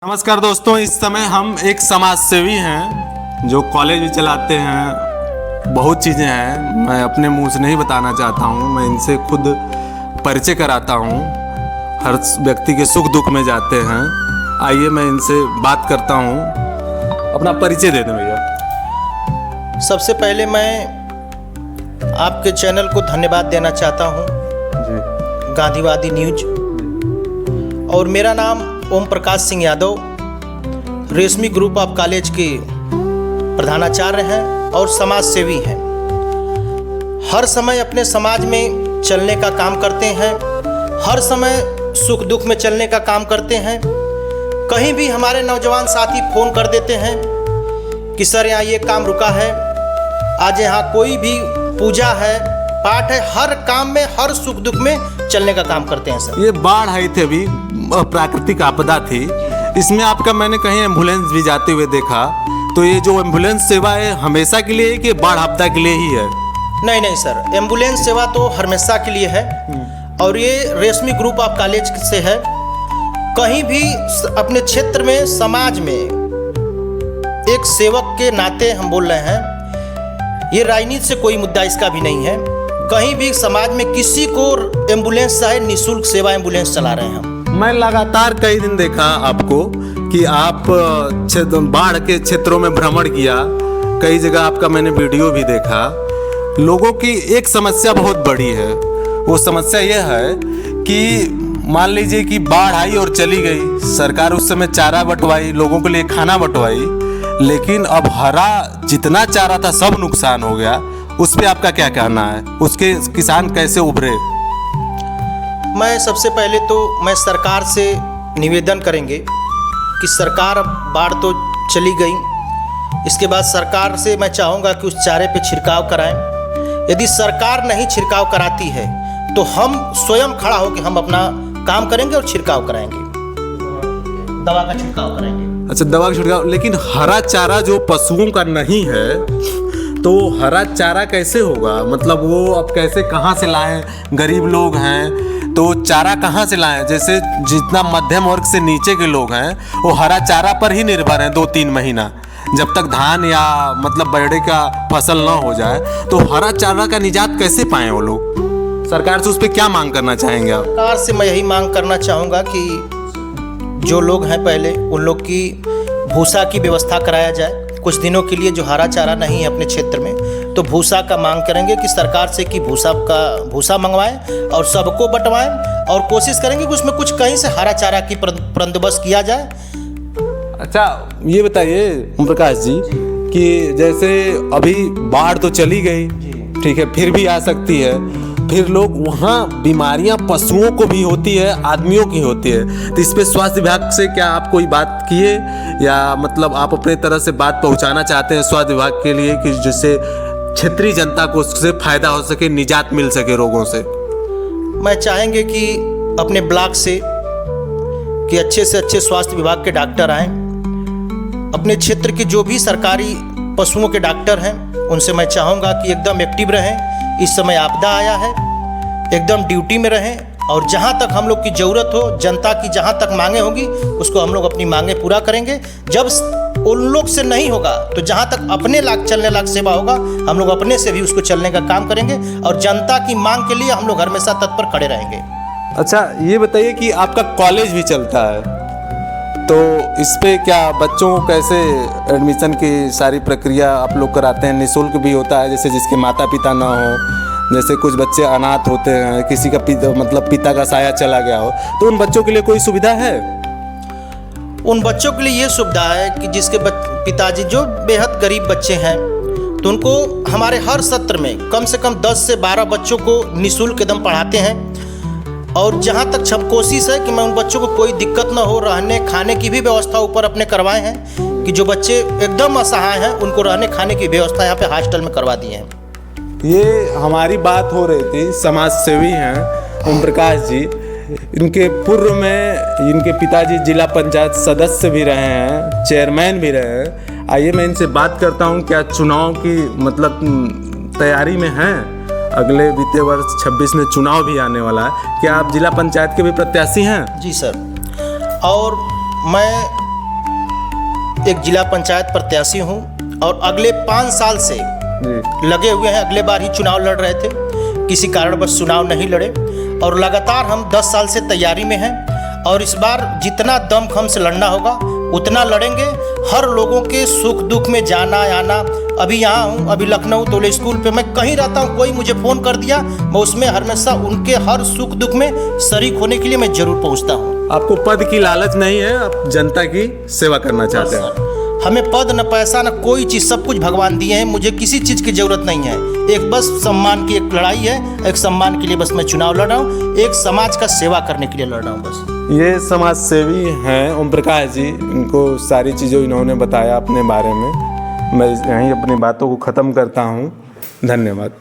नमस्कार दोस्तों, इस समय हम एक समाज सेवी हैं जो कॉलेज भी चलाते हैं। बहुत चीज़ें हैं, मैं अपने मुंह से नहीं बताना चाहता हूं, मैं इनसे खुद परिचय कराता हूं। हर व्यक्ति के सुख दुख में जाते हैं। आइए मैं इनसे बात करता हूं। अपना परिचय दे दें भैया। सबसे पहले मैं आपके चैनल को धन्यवाद देना चाहता हूं, गांधीवादी न्यूज। और मेरा नाम ओम प्रकाश सिंह यादव, रेशमी ग्रुप ऑफ कॉलेज के प्रधानाचार्य हैं और समाज सेवी हैं। हर समय अपने समाज में चलने का काम करते हैं, हर समय सुख दुख में चलने का काम करते हैं। कहीं भी हमारे नौजवान साथी फ़ोन कर देते हैं कि सर यहाँ ये काम रुका है, आज यहाँ कोई भी पूजा है, पाठ है, हर काम में हर सुख दुख में चलने का काम करते हैं सर। ये बाढ़ आई थी, अभी प्राकृतिक आपदा थी, इसमें आपका मैंने कहीं एम्बुलेंस भी जाते हुए देखा। तो ये जो एम्बुलेंस सेवा है हमेशा के लिए है कि बाढ़ आपदा के लिए ही है? नहीं सर, एम्बुलेंस सेवा तो हमेशा के लिए है और ये रेशमी ग्रुप ऑफ कॉलेज से है। कहीं भी अपने क्षेत्र में समाज में एक सेवक के नाते हम बोल रहे हैं, ये राजनीति से कोई मुद्दा इसका भी नहीं है। कहीं भी समाज में किसी को एम्बुलेंस चाहे निःशुल्क सेवा एम्बुलेंस चला रहे हैं। मैं लगातार कई दिन देखा आपको कि आप बाढ़ के क्षेत्रों में भ्रमण किया, कई जगह आपका मैंने वीडियो भी देखा। लोगों की एक समस्या बहुत बड़ी है, वो समस्या यह है कि मान लीजिए कि बाढ़ आई और चली गई, सरकार उस समय चारा बंटवाई, लोगों के लिए खाना बंटवाई, लेकिन अब हरा जितना चारा था सब नुकसान हो गया। उस पर आपका क्या कहना है? उसके किसान कैसे उभरे? मैं सबसे पहले तो मैं सरकार से निवेदन करेंगे कि सरकार अब बाढ़ तो चली गई, इसके बाद सरकार से मैं चाहूँगा कि उस चारे पे छिड़काव कराएं। यदि सरकार नहीं छिड़काव कराती है तो हम स्वयं खड़ा होकर हम अपना काम करेंगे और छिड़काव कराएंगे, दवा का छिड़काव करेंगे। अच्छा, दवा का छिड़काव। लेकिन हरा चारा जो पशुओं का नहीं है, तो हरा चारा कैसे होगा? मतलब वो अब कैसे, कहाँ से लाएं? गरीब लोग हैं तो चारा कहाँ से लाएं? जैसे जितना मध्यम वर्ग से नीचे के लोग हैं वो हरा चारा पर ही निर्भर हैं 2-3 महीना, जब तक धान या मतलब बरड़े का फसल ना हो जाए। तो हरा चारा का निजात कैसे पाएं वो लोग? सरकार से उस पर क्या मांग करना चाहेंगे आप? सरकार से मैं यही मांग करना चाहूँगा कि जो लोग हैं पहले उन लोग की भूसा की व्यवस्था कराया जाए। कुछ दिनों के लिए जो हरा चारा नहीं है अपने क्षेत्र में, तो भूसा का मांग करेंगे कि सरकार से कि भूसा मंगवाएं और सबको बंटवाएं, और कोशिश करेंगे कि उसमें कुछ कहीं से हरा चारा की बंदोबस्त किया जाए। अच्छा, ये बताइए ओम प्रकाश जी कि जैसे अभी बाढ़ तो चली गई, ठीक है, फिर भी आ सकती है, फिर लोग वहाँ बीमारियाँ पशुओं को भी होती है, आदमियों की होती है। तो इस पे स्वास्थ्य विभाग से क्या आप कोई बात किए, या मतलब आप अपने तरह से बात पहुँचाना चाहते हैं स्वास्थ्य विभाग के लिए कि जिससे क्षेत्रीय जनता को उससे फायदा हो सके, निजात मिल सके रोगों से? मैं चाहेंगे कि अपने ब्लॉक से कि अच्छे से अच्छे स्वास्थ्य विभाग के डॉक्टर आएँ। अपने क्षेत्र के जो भी सरकारी पशुओं के डॉक्टर हैं उनसे मैं चाहूँगा कि एकदम एक्टिव रहें। इस समय आपदा आया है, एकदम ड्यूटी में रहें, और जहाँ तक हम लोग की ज़रूरत हो, जनता की जहाँ तक मांगे होगी उसको हम लोग अपनी मांगे पूरा करेंगे। जब उन लोग से नहीं होगा तो जहाँ तक अपने लाख चलने लाख सेवा होगा हम लोग अपने से भी उसको चलने का काम करेंगे, और जनता की मांग के लिए हम लोग हमेशा तत्पर खड़े रहेंगे। अच्छा, ये बताइए कि आपका कॉलेज भी चलता है, तो इस पे क्या बच्चों को कैसे एडमिशन की सारी प्रक्रिया आप लोग कराते हैं? निःशुल्क भी होता है, जैसे जिसके माता पिता ना हो, जैसे कुछ बच्चे अनाथ होते हैं, किसी का पिता का साया चला गया हो, तो उन बच्चों के लिए कोई सुविधा है? उन बच्चों के लिए ये सुविधा है कि जिसके पिताजी जो बेहद गरीब बच्चे हैं, तो उनको हमारे हर सत्र में कम से कम 10 से 12 बच्चों को निःशुल्क एकदम पढ़ाते हैं। और जहाँ तक सब कोशिश है कि मैं उन बच्चों को कोई दिक्कत ना हो, रहने खाने की भी व्यवस्था ऊपर अपने करवाए हैं कि जो बच्चे एकदम असहाय हैं उनको रहने खाने की व्यवस्था यहाँ पे हॉस्टल में करवा दिए हैं। ये हमारी बात हो रही थी, समाज सेवी हैं ओम प्रकाश जी। इनके पूर्व में इनके पिताजी जिला पंचायत सदस्य भी रहे हैं, चेयरमैन भी रहे हैं। आइए मैं इनसे बात करता हूँ, क्या चुनाव की मतलब तैयारी में हैं? अगले वित्तीय वर्ष 26 में चुनाव भी आने वाला है, क्या आप जिला पंचायत के भी प्रत्याशी हैं? जी सर, और मैं एक जिला पंचायत प्रत्याशी हूँ और अगले 5 साल से लगे हुए हैं। अगले बार ही चुनाव लड़ रहे थे, किसी कारणवश चुनाव नहीं लड़े और लगातार हम 10 साल से तैयारी में हैं और इस बार जितना दमखम से लड़ना होगा उतना लड़ेंगे। हर लोगों के सुख दुख में जाना आना। अभी यहाँ हूँ, अभी लखनऊ तोले स्कूल पे मैं कहीं रहता हूँ, कोई मुझे फ़ोन कर दिया, मैं उसमें हमेशा उनके हर सुख दुख में शरीक होने के लिए मैं जरूर पहुँचता हूँ। आपको पद की लालच नहीं है, आप जनता की सेवा करना चाहते हैं। हमें पद न पैसा न कोई चीज़, सब कुछ भगवान दिए हैं, मुझे किसी चीज़ की ज़रूरत नहीं है। एक बस सम्मान की एक लड़ाई है, एक सम्मान के लिए बस मैं चुनाव लड़ रहा हूँ, एक समाज का सेवा करने के लिए लड़ रहा हूँ बस। ये समाज सेवी हैं ओम प्रकाश जी, इनको सारी चीज़ें इन्होंने बताया अपने बारे में। मैं यहीं अपनी बातों को ख़त्म करता हूँ। धन्यवाद।